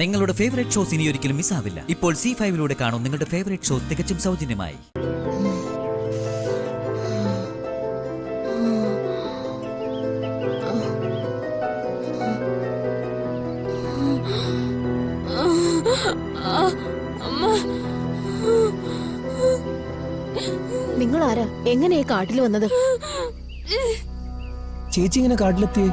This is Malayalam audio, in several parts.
നിങ്ങളുടെ ഫേവറേറ്റ് ഷോസ് ഇനി ഒരിക്കലും മിസ്സാവില്ല. ഇപ്പോൾ C5 കാണും നിങ്ങളുടെ ഫേവറേറ്റ് ഷോസ് തികച്ചും സൗജന്യമായി. നിങ്ങൾ ആരാ? എങ്ങനെ ഈ കാട്ടിൽ വന്നത്? ചേച്ചി ഇങ്ങനെ കാട്ടിലെത്തി?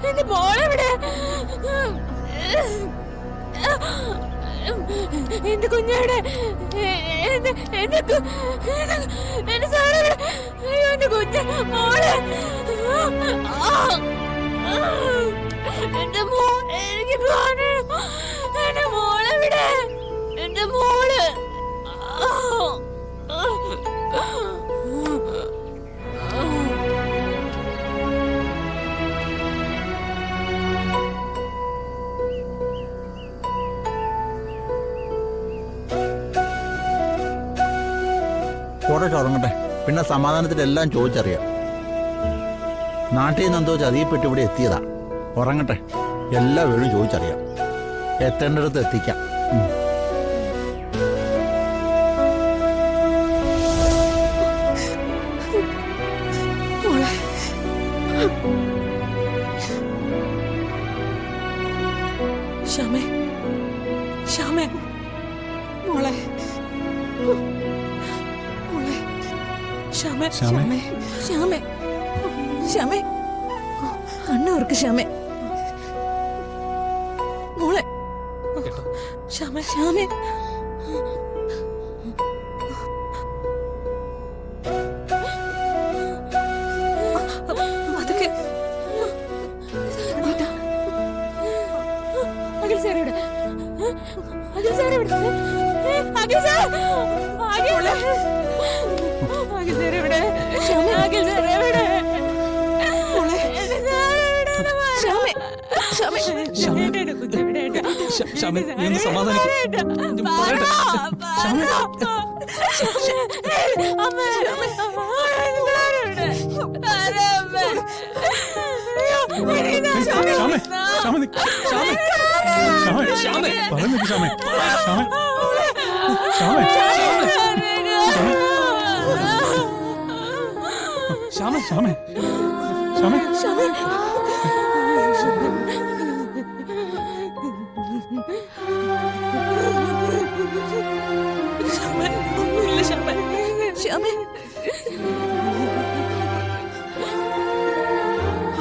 എന്റെ മോളെവിടെ? എന്റെ കുഞ്ഞെവിടെ? എന്റെ സാറെവിടെ? അയ്യോ എന്റെ കുഞ്ഞ് മോളെ! എന്റെ മോൾ എനിക്ക് കാണണം. എന്റെ മോളെവിടെ? എന്റെ മോള്! കുറച്ച് ഉറങ്ങട്ടെ, പിന്നെ സമാധാനത്തിലെല്ലാം ചോദിച്ചറിയാം. നാട്ടിൽ നിന്ന് എന്തോ ചതിയപ്പെട്ട് ഇവിടെ എത്തിയതാ. ഉറങ്ങട്ടെ, എല്ലാ വീടും ചോദിച്ചറിയാം. എത്തേണ്ടടുത്ത് എത്തിക്കാം. ശ്യാമേ, ശ്യാമേ, മോളെ, മോളെ, ശ്യാമേ, ശ്യാമേ, ശ്യാമേ, ശ്യാമേ, കണ്ണൂർക്ക് ശ്യാമേ, മോളെ, ശ്യാമേ, ശ്യാമേ, അതൊക്കെ അഖിൽ സാർ ഇവിടെ, അഖിൽ സാർ ഇവിടെ, അഖിൽ സാർ, അഖിൽ, അഖിൽ സാർ ഇവിടെ, അഖിൽ സാർ ഇവിടെ,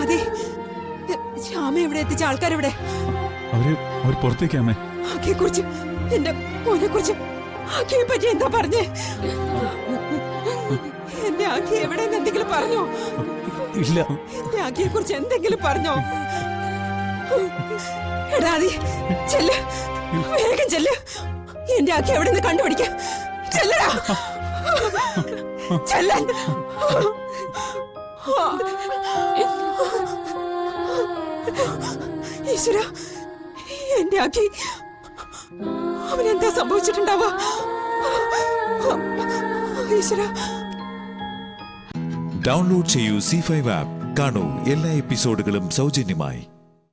അതെ, ശ്യാമ എവിടെ എത്തിച്ച ആൾക്കാരെവിടെ? അവര് പുറത്തേക്കാമേ. ആക്കിയെ കുറിച്ച്, എന്റെ മോനെ കുറിച്ച് ആക്കിയെ പറ്റി എന്താ പറഞ്ഞേ? എന്റെ ആക്കി എവിടെ എന്തെങ്കിലും പറഞ്ഞോ? ഇല്ല. എന്റെ ആക്കിയെ കുറിച്ച് എന്തെങ്കിലും പറഞ്ഞോ? എടാ അതി, ചെല്ല്, വേഗം ചെല്ല്. എന്റെ ആക്കി എവിടെ നിന്ന് കണ്ടുപിടിക്കാം. ചെല്ലടാ, ചെല്ലാൻ. ഈശ്വര, എന്റെ ആക്കി അവനെന്താ സംഭവിച്ചിട്ടുണ്ടാവുക? ഈശ്വര. ഡൗൺലോഡ് ചെയ്യൂ C5 ആപ്പ്. കാണൂ എല്ലാ എപ്പിസോഡുകളും സൗജന്യമായി.